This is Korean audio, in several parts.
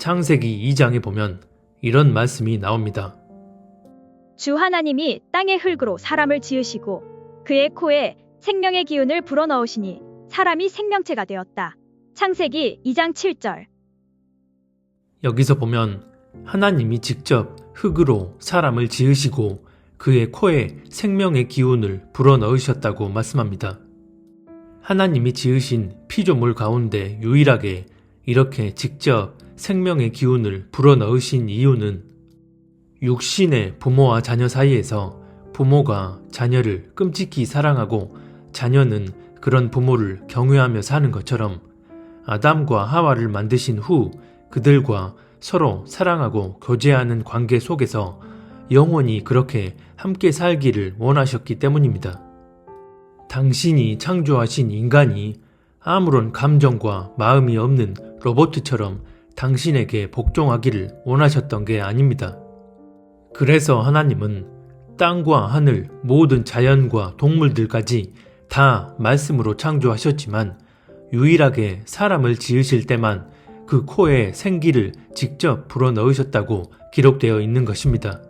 창세기 2장에 보면 이런 말씀이 나옵니다. 주 하나님이 땅의 흙으로 사람을 지으시고 그의 코에 생명의 기운을 불어넣으시니 사람이 생명체가 되었다. 창세기 2장 7절. 여기서 보면 하나님이 직접 흙으로 사람을 지으시고 그의 코에 생명의 기운을 불어넣으셨다고 말씀합니다. 하나님이 지으신 피조물 가운데 유일하게 이렇게 직접 생명의 기운을 불어넣으신 이유는 육신의 부모와 자녀 사이에서 부모가 자녀를 끔찍히 사랑하고 자녀는 그런 부모를 경외하며 사는 것처럼 아담과 하와를 만드신 후 그들과 서로 사랑하고 교제하는 관계 속에서 영원히 그렇게 함께 살기를 원하셨기 때문입니다. 당신이 창조하신 인간이 아무런 감정과 마음이 없는 로봇처럼 당신에게 복종하기를 원하셨던 게 아닙니다. 그래서 하나님은 땅과 하늘, 모든 자연과 동물들까지 다 말씀으로 창조하셨지만 유일하게 사람을 지으실 때만 그 코에 생기를 직접 불어넣으셨다고 기록되어 있는 것입니다.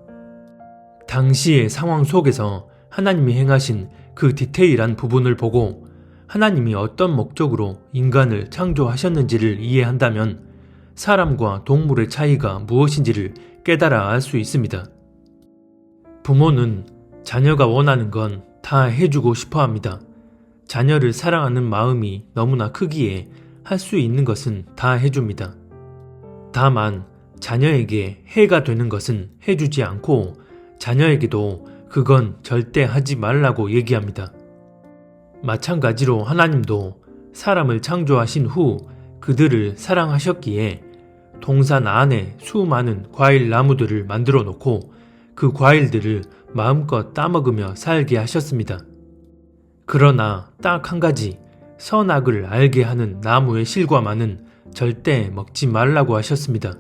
당시의 상황 속에서 하나님이 행하신 그 디테일한 부분을 보고 하나님이 어떤 목적으로 인간을 창조하셨는지를 이해한다면 사람과 동물의 차이가 무엇인지를 깨달아 알 수 있습니다. 부모는 자녀가 원하는 건 다 해주고 싶어 합니다. 자녀를 사랑하는 마음이 너무나 크기에 할 수 있는 것은 다 해줍니다. 다만 자녀에게 해가 되는 것은 해주지 않고 자녀에게도 그건 절대 하지 말라고 얘기합니다. 마찬가지로 하나님도 사람을 창조하신 후 그들을 사랑하셨기에 동산 안에 수많은 과일 나무들을 만들어 놓고 그 과일들을 마음껏 따먹으며 살게 하셨습니다. 그러나 딱 한 가지 선악을 알게 하는 나무의 실과만은 절대 먹지 말라고 하셨습니다.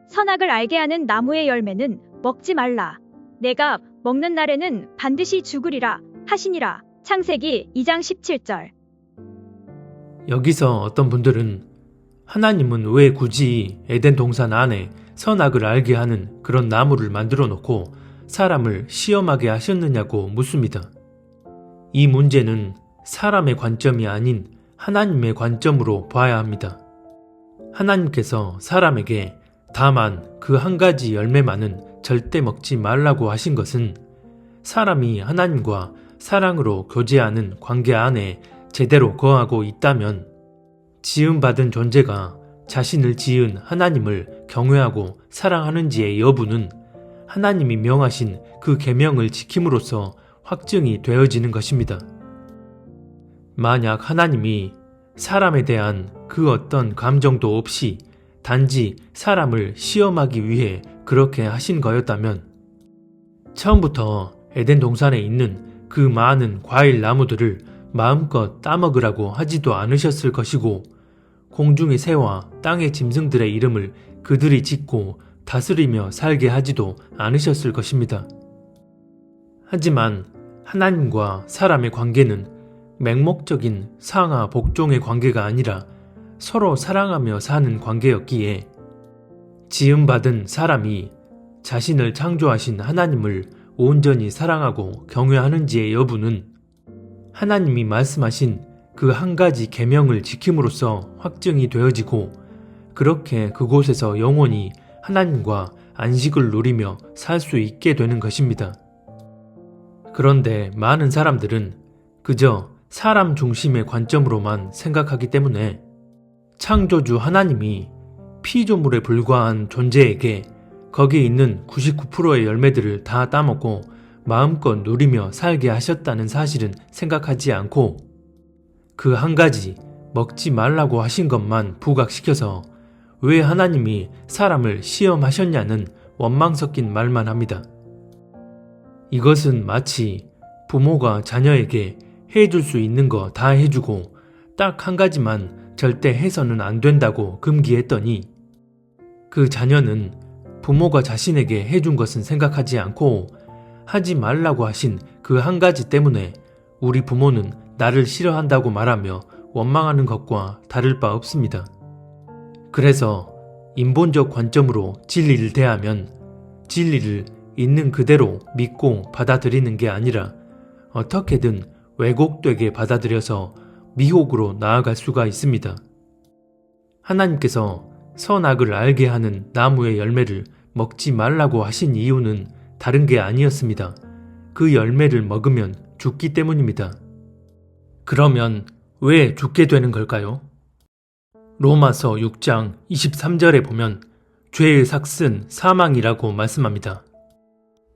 선악을 알게 하는 나무의 열매는 먹지 말라. 내가 먹는 날에는 반드시 죽으리라 하시니라. 창세기 2장 17절. 여기서 어떤 분들은 하나님은 왜 굳이 에덴 동산 안에 선악을 알게 하는 그런 나무를 만들어 놓고 사람을 시험하게 하셨느냐고 묻습니다. 이 문제는 사람의 관점이 아닌 하나님의 관점으로 봐야 합니다. 하나님께서 사람에게 다만 그 한 가지 열매만은 절대 먹지 말라고 하신 것은 사람이 하나님과 사랑으로 교제하는 관계 안에 제대로 거하고 있다면 지음받은 존재가 자신을 지은 하나님을 경외하고 사랑하는지의 여부는 하나님이 명하신 그 계명을 지킴으로써 확증이 되어지는 것입니다. 만약 하나님이 사람에 대한 그 어떤 감정도 없이 단지 사람을 시험하기 위해 그렇게 하신 거였다면 처음부터 에덴 동산에 있는 그 많은 과일 나무들을 마음껏 따먹으라고 하지도 않으셨을 것이고 공중의 새와 땅의 짐승들의 이름을 그들이 짓고 다스리며 살게 하지도 않으셨을 것입니다. 하지만 하나님과 사람의 관계는 맹목적인 상하 복종의 관계가 아니라 서로 사랑하며 사는 관계였기에 지음받은 사람이 자신을 창조하신 하나님을 온전히 사랑하고 경외하는지의 여부는 하나님이 말씀하신 그 한 가지 계명을 지킴으로써 확증이 되어지고 그렇게 그곳에서 영원히 하나님과 안식을 누리며 살 수 있게 되는 것입니다. 그런데 많은 사람들은 그저 사람 중심의 관점으로만 생각하기 때문에 창조주 하나님이 피조물에 불과한 존재에게 거기에 있는 99%의 열매들을 다 따먹고 마음껏 누리며 살게 하셨다는 사실은 생각하지 않고 그 한 가지 먹지 말라고 하신 것만 부각시켜서 왜 하나님이 사람을 시험하셨냐는 원망 섞인 말만 합니다. 이것은 마치 부모가 자녀에게 해줄 수 있는 거 다 해주고 딱 한 가지만 절대 해서는 안 된다고 금기했더니 그 자녀는 부모가 자신에게 해준 것은 생각하지 않고 하지 말라고 하신 그 한 가지 때문에 우리 부모는 나를 싫어한다고 말하며 원망하는 것과 다를 바 없습니다. 그래서 인본적 관점으로 진리를 대하면 진리를 있는 그대로 믿고 받아들이는 게 아니라 어떻게든 왜곡되게 받아들여서 미혹으로 나아갈 수가 있습니다. 하나님께서 선악을 알게 하는 나무의 열매를 먹지 말라고 하신 이유는 다른 게 아니었습니다. 그 열매를 먹으면 죽기 때문입니다. 그러면 왜 죽게 되는 걸까요? 로마서 6장 23절에 보면 죄의 삭은 사망이라고 말씀합니다.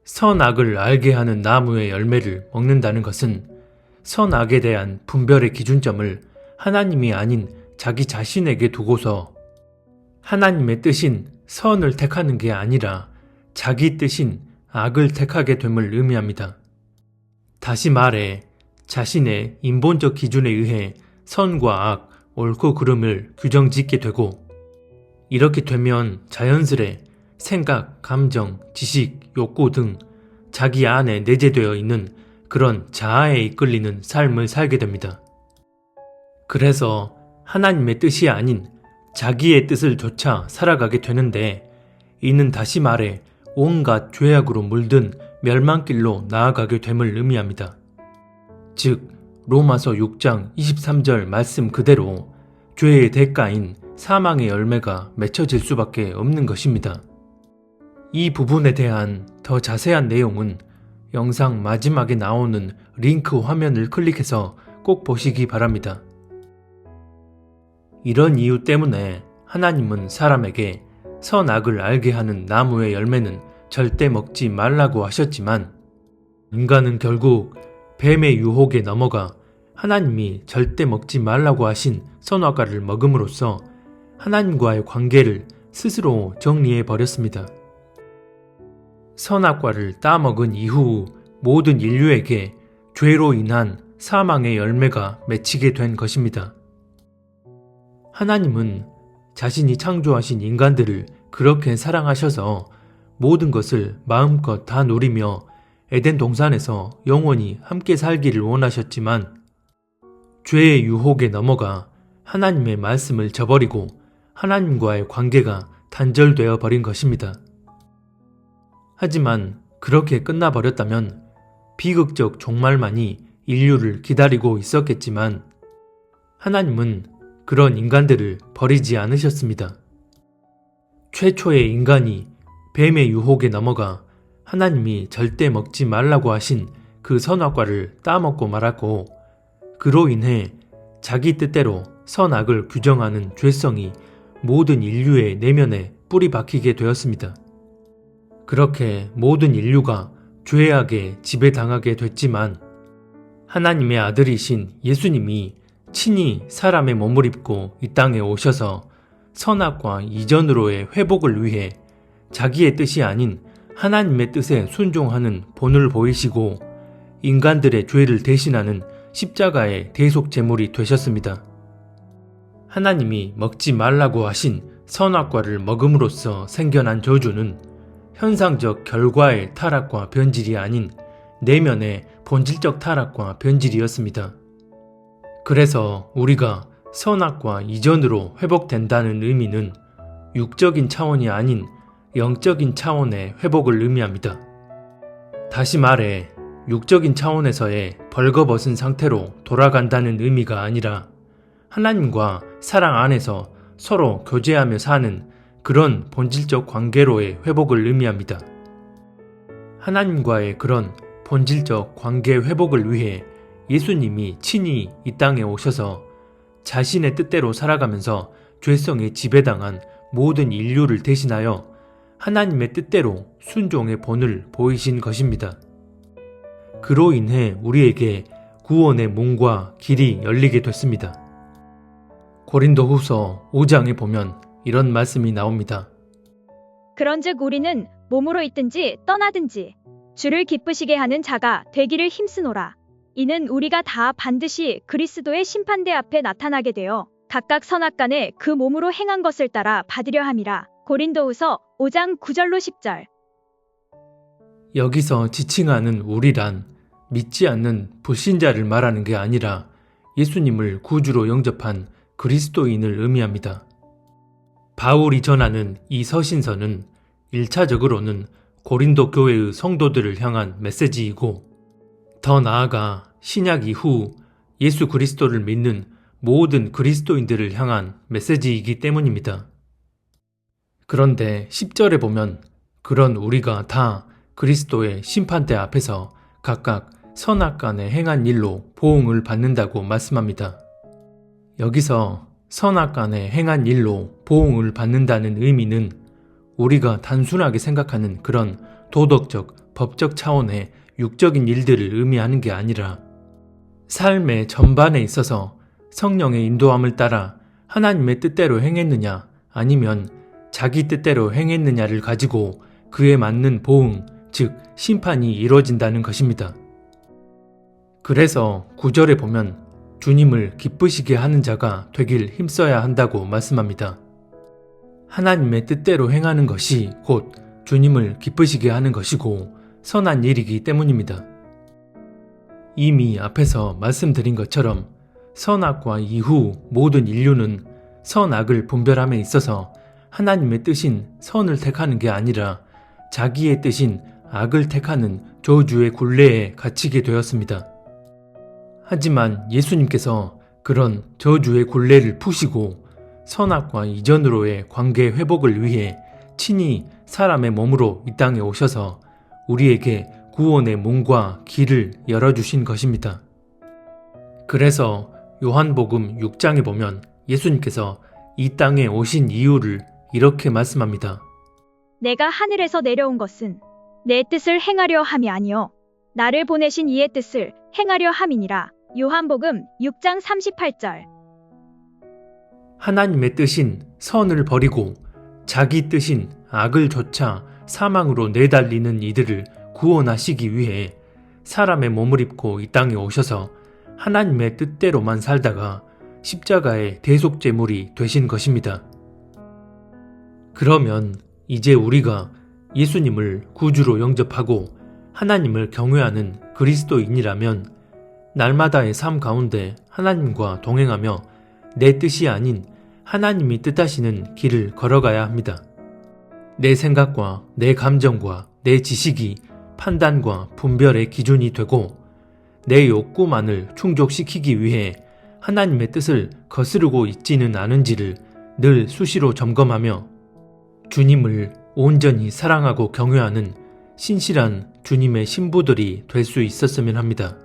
선악을 알게 하는 나무의 열매를 먹는다는 것은 선악에 대한 분별의 기준점을 하나님이 아닌 자기 자신에게 두고서 하나님의 뜻인 선을 택하는 게 아니라 자기 뜻인 악을 택하게 됨을 의미합니다. 다시 말해 자신의 인본적 기준에 의해 선과 악, 옳고 그름을 규정짓게 되고 이렇게 되면 자연스레 생각, 감정, 지식, 욕구 등 자기 안에 내재되어 있는 그런 자아에 이끌리는 삶을 살게 됩니다. 그래서 하나님의 뜻이 아닌 자기의 뜻을 좇아 살아가게 되는데 이는 다시 말해 온갖 죄악으로 물든 멸망길로 나아가게 됨을 의미합니다. 즉 로마서 6장 23절 말씀 그대로 죄의 대가인 사망의 열매가 맺혀질 수밖에 없는 것입니다. 이 부분에 대한 더 자세한 내용은 영상 마지막에 나오는 링크 화면을 클릭해서 꼭 보시기 바랍니다. 이런 이유 때문에 하나님은 사람에게 선악을 알게 하는 나무의 열매는 절대 먹지 말라고 하셨지만 인간은 결국 뱀의 유혹에 넘어가 하나님이 절대 먹지 말라고 하신 선악과를 먹음으로써 하나님과의 관계를 스스로 정리해 버렸습니다. 선악과를 따먹은 이후 모든 인류에게 죄로 인한 사망의 열매가 맺히게 된 것입니다. 하나님은 자신이 창조하신 인간들을 그렇게 사랑하셔서 모든 것을 마음껏 다 누리며 에덴 동산에서 영원히 함께 살기를 원하셨지만 죄의 유혹에 넘어가 하나님의 말씀을 저버리고 하나님과의 관계가 단절되어 버린 것입니다. 하지만 그렇게 끝나버렸다면 비극적 종말만이 인류를 기다리고 있었겠지만 하나님은 그런 인간들을 버리지 않으셨습니다. 최초의 인간이 뱀의 유혹에 넘어가 하나님이 절대 먹지 말라고 하신 그 선악과를 따먹고 말았고 그로 인해 자기 뜻대로 선악을 규정하는 죄성이 모든 인류의 내면에 뿌리 박히게 되었습니다. 그렇게 모든 인류가 죄악에 지배당하게 됐지만 하나님의 아들이신 예수님이 친히 사람의 몸을 입고 이 땅에 오셔서 선악과 이전으로의 회복을 위해 자기의 뜻이 아닌 하나님의 뜻에 순종하는 본을 보이시고 인간들의 죄를 대신하는 십자가의 대속 제물이 되셨습니다. 하나님이 먹지 말라고 하신 선악과를 먹음으로써 생겨난 저주는 현상적 결과의 타락과 변질이 아닌 내면의 본질적 타락과 변질이었습니다. 그래서 우리가 선악과 이전으로 회복된다는 의미는 육적인 차원이 아닌 영적인 차원의 회복을 의미합니다. 다시 말해 육적인 차원에서의 벌거벗은 상태로 돌아간다는 의미가 아니라 하나님과 사랑 안에서 서로 교제하며 사는 그런 본질적 관계로의 회복을 의미합니다. 하나님과의 그런 본질적 관계 회복을 위해 예수님이 친히 이 땅에 오셔서 자신의 뜻대로 살아가면서 죄성에 지배당한 모든 인류를 대신하여 하나님의 뜻대로 순종의 본을 보이신 것입니다. 그로 인해 우리에게 구원의 문과 길이 열리게 됐습니다. 고린도후서 5장에 보면 이런 말씀이 나옵니다. 그런즉 우리는 몸으로 있든지 떠나든지 주를 기쁘시게 하는 자가 되기를 힘쓰노라. 이는 우리가 다 반드시 그리스도의 심판대 앞에 나타나게 되어 각각 선악간에 그 몸으로 행한 것을 따라 받으려 함이라. 고린도후서 5장 9절로 10절. 여기서 지칭하는 우리란 믿지 않는 불신자를 말하는 게 아니라 예수님을 구주로 영접한 그리스도인을 의미합니다. 바울이 전하는 이 서신서는 1차적으로는 고린도 교회의 성도들을 향한 메시지이고, 더 나아가 신약 이후 예수 그리스도를 믿는 모든 그리스도인들을 향한 메시지이기 때문입니다. 그런데 10절에 보면 그런 우리가 다 그리스도의 심판대 앞에서 각각 선악간에 행한 일로 보응을 받는다고 말씀합니다. 여기서 선악간에 행한 일로 보응을 받는다는 의미는 우리가 단순하게 생각하는 그런 도덕적, 법적 차원의 육적인 일들을 의미하는 게 아니라 삶의 전반에 있어서 성령의 인도함을 따라 하나님의 뜻대로 행했느냐 아니면 자기 뜻대로 행했느냐를 가지고 그에 맞는 보응, 즉 심판이 이루어진다는 것입니다. 그래서 9절에 보면 주님을 기쁘시게 하는 자가 되길 힘써야 한다고 말씀합니다. 하나님의 뜻대로 행하는 것이 곧 주님을 기쁘시게 하는 것이고 선한 일이기 때문입니다. 이미 앞에서 말씀드린 것처럼 선악과 이후 모든 인류는 선악을 분별함에 있어서 하나님의 뜻인 선을 택하는 게 아니라 자기의 뜻인 악을 택하는 저주의 굴레에 갇히게 되었습니다. 하지만 예수님께서 그런 저주의 굴레를 푸시고 선악과 이전으로의 관계 회복을 위해 친히 사람의 몸으로 이 땅에 오셔서 우리에게 구원의 문과 길을 열어주신 것입니다. 그래서 요한복음 6장에 보면 예수님께서 이 땅에 오신 이유를 이렇게 말씀합니다. 내가 하늘에서 내려온 것은 내 뜻을 행하려 함이 아니요 나를 보내신 이의 뜻을 행하려 함이니라. 요한복음 6장 38절. 하나님의 뜻인 선을 버리고 자기 뜻인 악을 좇아 사망으로 내달리는 이들을 구원하시기 위해 사람의 몸을 입고 이 땅에 오셔서 하나님의 뜻대로만 살다가 십자가의 대속제물이 되신 것입니다. 그러면 이제 우리가 예수님을 구주로 영접하고 하나님을 경외하는 그리스도인이라면 날마다의 삶 가운데 하나님과 동행하며 내 뜻이 아닌 하나님이 뜻하시는 길을 걸어가야 합니다. 내 생각과 내 감정과 내 지식이 판단과 분별의 기준이 되고 내 욕구만을 충족시키기 위해 하나님의 뜻을 거스르고 있지는 않은지를 늘 수시로 점검하며 주님을 온전히 사랑하고 경외하는 신실한 주님의 신부들이 될 수 있었으면 합니다.